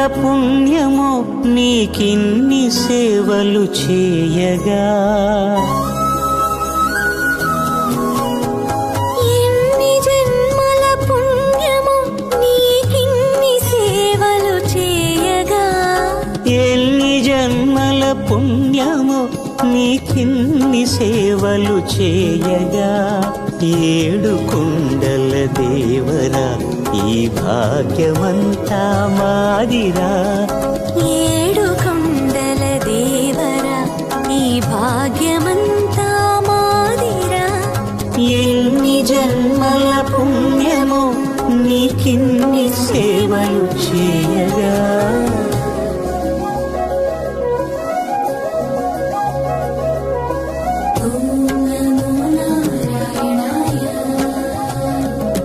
పుణ్యమో నీకిన్ని సేవలు చేయగా. ఎన్ని జన్మల పుణ్యమో నీకిన్ని సేవలు చేయగా. ఎన్ని జన్మల పుణ్యమో నీకిన్ని సేవలు చేయగా. ఏడు కొండల దేవరా ఈ భాగ్యమంతా మాదిరా. ఏడు కొండల దేవరా ఈ భాగ్యమంతా మాదిరా. ఎన్ని జన్మల పుణ్యమో నీకిన్ని సేవలు చేయ